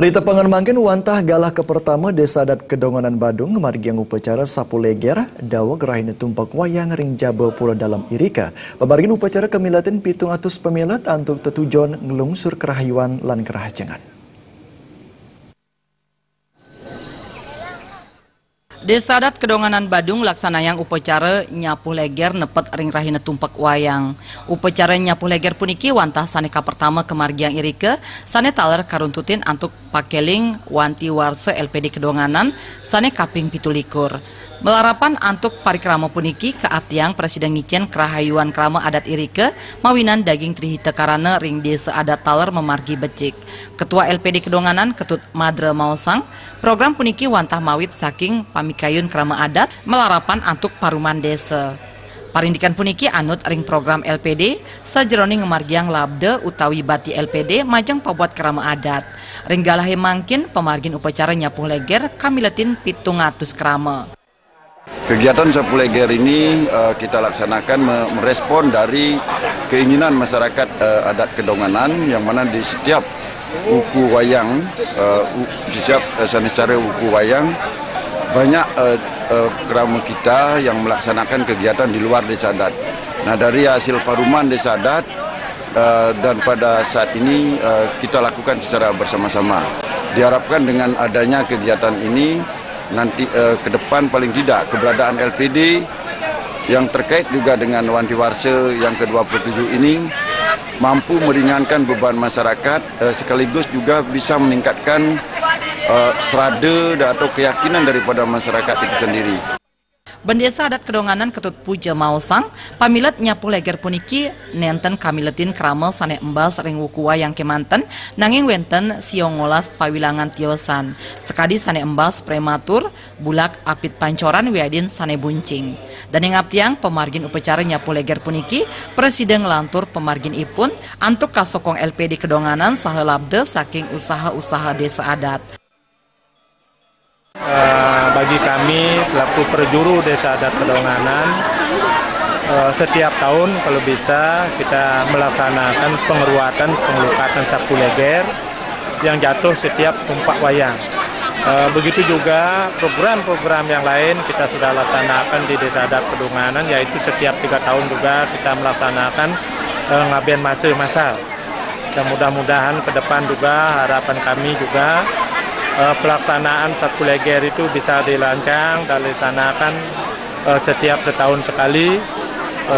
Hari tepangan mangkin wantah galah ke pertama Desa Adat Kedonganan Badung margiang upacara sapu leger dawa gerahina tumpak wayang ring jaba pula dalam irika. Pamargin upacara kemilatin pitung atus pemilat antuk tetujon ngelungsur kerahyuan lan kerahajangan. Desa Adat Kedonganan Badung laksanayang upacara nyapuh leger nepet ring rahina tumpak wayang. Upacara nyapuh leger puniki wantah saneka pertama kemargiang irike sane taler karuntutin antuk pakeling wanti warse LPD Kedonganan sane kaping 17. Melarapan antuk parikrama puniki keatiang Presiden ngicen kerahayuan krama adat irike mawinan daging trihita karana ring desa adat taler memargi becik. Ketua LPD Kedonganan Ketut Madre Mausang program puniki wantah mawit saking pamikayun krama adat melarapan antuk paruman desa. Parindikan puniki anut ring program LPD sajeroning ngemargiang labde utawi bati LPD majang pabuat krama adat. Ring galahe mangkin pemargin upacara nyapuh leger kamiletin 700 krama. Kegiatan sapu leger ini kita laksanakan merespon dari keinginan masyarakat adat Kedonganan yang mana di setiap wuku wayang, di setiap secara wuku wayang banyak kerama kita yang melaksanakan kegiatan di luar desa adat. Nah, dari hasil paruman desa adat dan pada saat ini kita lakukan secara bersama-sama. Diharapkan dengan adanya kegiatan ini nanti ke depan paling tidak keberadaan LPD yang terkait juga dengan wanti warse yang ke-27 ini mampu meringankan beban masyarakat sekaligus juga bisa meningkatkan serada atau keyakinan daripada masyarakat itu sendiri. Bendesa Adat Kedonganan Ketut Puja Mausang pamilet nyapuh leger puniki nenten kamiletin krama sane embas ring wuku wayang kemanten nanging wenten siongolas pawilangan tiosan sekadi sane embas prematur bulak apit pancoran wiadin sane buncing. Dan yang aptiang pemargin upacara nyapuh leger puniki Presiden ngelantur pemargin ipun antuk kasokong LPD Kedonganan saha labde saking usaha-usaha desa adat. Bagi kami selaku perjuru Desa Adat Kedonganan, setiap tahun kalau bisa kita melaksanakan pengeruatan pengelukatan sapu leger yang jatuh setiap tumpak wayang. Begitu juga program-program yang lain kita sudah laksanakan di Desa Adat Kedonganan, yaitu setiap 3 tahun juga kita melaksanakan ngaben masa masal. Dan mudah-mudahan ke depan juga harapan kami juga pelaksanaan sapu leger itu bisa dilancang dan dilaksanakan setiap setahun sekali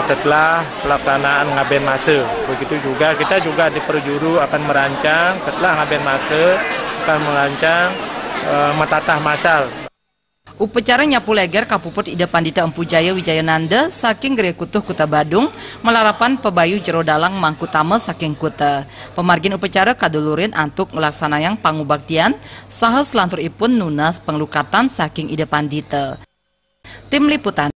setelah pelaksanaan ngaben masa. Begitu juga kita juga di perjuru akan merancang setelah ngaben masa akan merancang matatah masal. Upacara nyapuh leger kapuput Ida Pandita Empu Jaya Wijayananda saking Gerekutuh Kuta Badung melarapan pebayu jero dalang mangkutama saking kuta. Pemargin upacara kadulurin antuk melaksanayang pangubaktian saha selantur ipun nunas penglukatan saking Ida Pandita. Tim Liputan